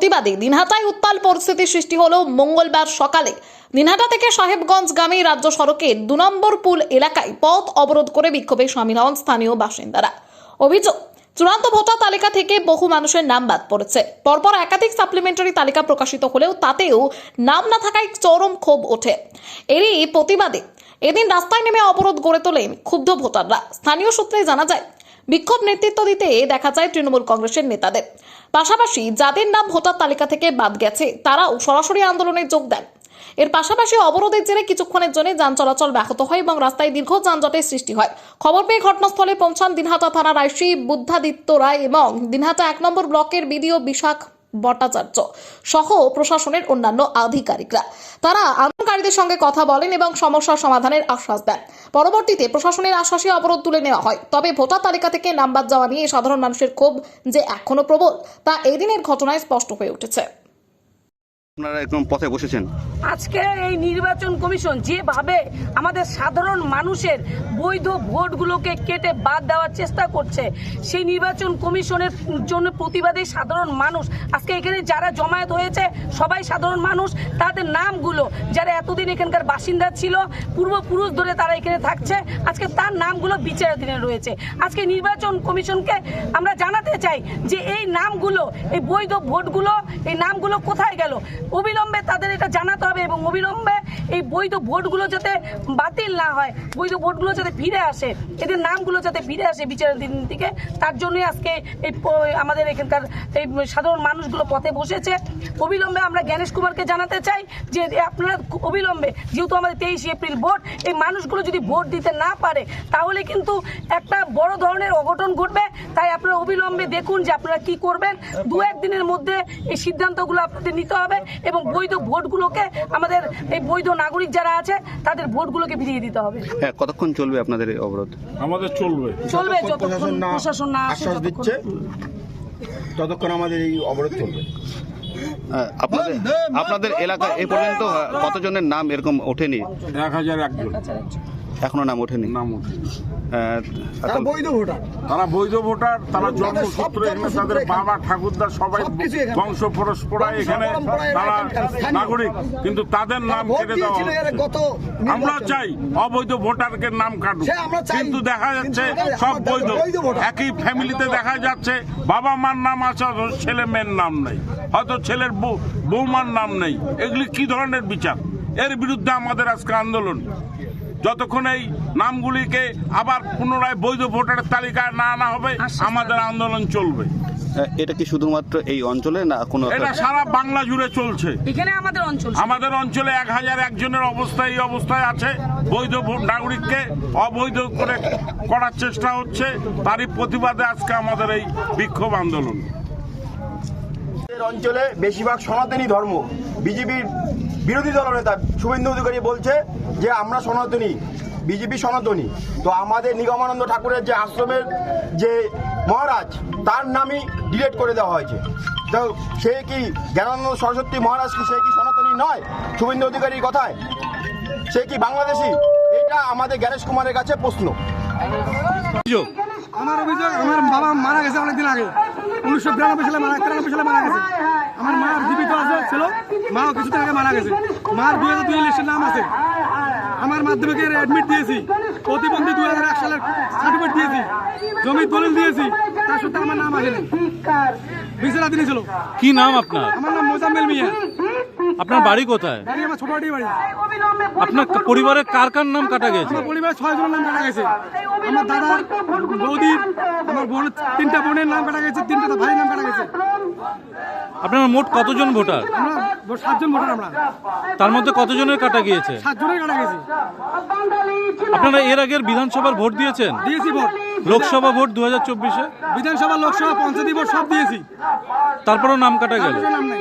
প্রতিবাদে দিনহাটায় উত্তাল পরিস্থিতি সৃষ্টি হলো মঙ্গলবার সকালে। দিনহাটা থেকে সাহেবগঞ্জগামী রাজ্য সড়কের 2 নম্বর পুল এলাকায় পথ অবরোধ করে বিক্ষোভে সামিল হন স্থানীয় বাসিন্দারা। অভিযোগ, চূড়ান্ত ভোটার তালিকা থেকে বহু মানুষের নাম বাদ পড়েছে। পরপর একাধিক সাপ্লিমেন্টারি তালিকা প্রকাশিত হলেও তাতেও নাম না থাকায় চরম ক্ষোভ ওঠে। এরই প্রতিবাদে এদিন রাস্তায় নেমে অবরোধ গড়ে তোলেন ক্ষুব্ধ ভোটাররা। স্থানীয় সূত্রে জানা যায়, বিক্ষোভ নেতৃত্ব দিতে দেখা যায় তৃণমূল কংগ্রেসের নেতাদের। পাশাপাশি যাদের নাম ভোটার তালিকা থেকে বাদ গেছে তারাও সরাসরি আন্দোলনে যোগ দেন। এর পাশাপাশি অবরোধের জেরে কিছুক্ষণের জন্য যান চলাচল ব্যাহত হয় এবং রাস্তায় দীর্ঘ যানজটের সৃষ্টি হয়। খবর পেয়ে ঘটনাস্থলে পৌঁছান দিনহাটা থানার আইসি বুদ্ধাদিত্য রায় এবং দিনহাটা 1 নম্বর ব্লকের বিডিও বিশাখ ভট্টাচার্য সহ প্রশাসনের অন্যান্য আধিকারিকরা। তারা আন্দোলনকারীদের সঙ্গে কথা বলেন এবং সমস্যার সমাধানের আশ্বাস দেন। পরবর্তীতে প্রশাসনের আশ্বাসে অবরোধ তুলে নেওয়া হয়। তবে ভোটার তালিকা থেকে নাম বাদ যাওয়া নিয়ে সাধারণ মানুষের ক্ষোভ যে এখনো প্রবল, তা এই দিনের ঘটনায় স্পষ্ট হয়ে উঠেছে। আপনারা একদম পথে বসেছেন। আজকে এই নির্বাচন কমিশন যেভাবে আমাদের সাধারণ মানুষের বৈধ ভোটগুলোকে কেটে বাদ দেওয়ার চেষ্টা করছে, সেই নির্বাচন কমিশনের জন্য প্রতিবাদে সাধারণ মানুষ আজকে এখানে যারা জমায়েত হয়েছে সবাই সাধারণ মানুষ। তাদের নামগুলো যারা এতদিন এখানকার বাসিন্দা ছিল, পূর্বপুরুষ ধরে তারা এখানে থাকছে, আজকে তার নামগুলো বিচারাধীনে রয়েছে। আজকে নির্বাচন কমিশনকে আমরা জানাতে চাই যে এই নামগুলো, এই বৈধ ভোটগুলো, এই নামগুলো কোথায় গেল। অবিলম্বে তাদের এটা জানাতে হবে এবং অবিলম্বে এই বৈধ ভোটগুলো যাতে বাতিল না হয়, বৈধ ভোটগুলো যাতে ফিরে আসে, এদের নামগুলো যাতে ফিরে আসে বিচারাধীন থেকে। তার জন্যই আজকে এই আমাদের এখানকার এই সাধারণ মানুষগুলো পথে বসেছে। অবিলম্বে আমরা জ্ঞানেশ কুমারকে জানাতে চাই যে আপনারা অবিলম্বে, যেহেতু আমাদের 23 এপ্রিল ভোট, এই মানুষগুলো যদি ভোট দিতে না পারে তাহলে কিন্তু একটা বড় ধরনের অঘটন ঘটবে। তাই আপনারা অবিলম্বে দেখুন যে আপনারা কি করবেন। 2-1 দিনের মধ্যে এই সিদ্ধান্তগুলো আপনাদের নিতে হবে এবং বৈধ ভোটগুলোকে, আমাদের এই বৈধ নাগরিক যারা আছে তাদের ভোটগুলোকে ফিরিয়ে দিতে হবে। হ্যাঁ, কতক্ষণ চলবে আপনাদের এই অবরোধ? আমাদের চলবে যতক্ষণ প্রশাসন না আশ্বাস দিচ্ছে ততক্ষণ আমাদের এই অবরোধ চলবে। আপনাদের এলাকায় এই পর্যন্ত কতজনের নাম এরকম ওঠেনি? 1001 জন এখনো নাম ওঠেনি। তারা বৈধ ভোটার, তারা জন্মসূত্রে এখানে তাদের বাবা ঠাকুরদা সবাই বংশ পরস্পরায় এখানে তারা নাগরিক, কিন্তু তাদের নাম কেটে দেওয়া হচ্ছে। আমরা চাই অবৈধ ভোটারকে নাম কাটুক, কিন্তু দেখা যাচ্ছে সব বৈধ। একই ফ্যামিলিতে দেখা যাচ্ছে বাবা মার নাম আছে, ছেলে মেয়ের নাম নেই, হয়তো ছেলের বৌমার নাম নেই। এগুলি কি ধরনের বিচার? এর বিরুদ্ধে আমাদের আজকে আন্দোলন। যতক্ষণ এই নামগুলিকে আবার পুনরায় বৈধ ভোটারের তালিকায় না আনা হবে, আমাদের আন্দোলন চলবে। এটা কি শুধুমাত্র এই অঞ্চলে না কোনো? এটা সারা বাংলা জুড়ে চলছে। এখানে আমাদের অঞ্চলে 1001 জনের অবস্থা এই অবস্থায় আছে। বৈধ নাগরিককে অবৈধ করে করার চেষ্টা হচ্ছে। তারই প্রতিবাদে আজকে আমাদের এই বিক্ষোভ আন্দোলন। অঞ্চলে বেশিরভাগ সনাতনী ধর্ম। বিজেপির বিরোধী দলনেতা শুভেন্দু অধিকারী বলছে যে আমরা সনাতনী, বিজেপি সনাতনী। তো আমাদের নিগমানন্দ ঠাকুরের যে আশ্রমের যে মহারাজ, তার নামই ডিলিট করে দেওয়া হয়েছে। তো সে কি জ্ঞানানন্দ সরস্বতী মহারাজ কি সে কি সনাতনী নয়? শুভেন্দু অধিকারীর কথায় সে কি বাংলাদেশি? এটা আমাদের জ্ঞানেশ কুমারের কাছে প্রশ্ন। আমার অভিযোগ, আমার বাবা মারা গেছে অনেকদিন আগে, 1993 সালে মারা গেছে। আমার মা জীবিত আছে ছিল, মাও কিছুদিন আগে মারা গেছে। মার 2002 লিস্টের নাম আছে। আমার মাধ্যমিকের অ্যাডমিট দিয়েছি, প্রতিবন্ধী 2001 সালের সার্টিফিকেট দিয়েছি, জমির দলিল দিয়েছি, তার সত্ত্বেও আমার নাম আসেনি। বিচারাধীন ছিল। কি নাম আপনার? আমার নাম মোজাম্মেল মিয়া। আপনার বাড়ি কোথায়? বাড়ি আমার ছোটবাড়ি বাড়ি। আপনার পরিবারের কার কার নাম কাটা গেছে? আমার পরিবারের 6 জনের নাম কাটা গেছে। আমার দাদা, বৌদি, আমার বোন, 3টা বোনের নাম কাটা গেছে, 3টা ভাইয়ের নাম কাটা গেছে। আপনার মোট কতজন ভোটার? আমরা 7 জন ভোটার। আমরা তার মধ্যে কতজনের কাটা গিয়েছে? 7 জনের কাটা গেছে। আপনারা এর আগের বিধানসভার ভোট দিয়েছেন? দিয়েছি ভোট। লোকসভা ভোট 2024-এ, বিধানসভা, লোকসভা, পঞ্চায়েত ভোট সব দিয়েছি। তারপরেও নাম কাটা গেল। নাম নাই।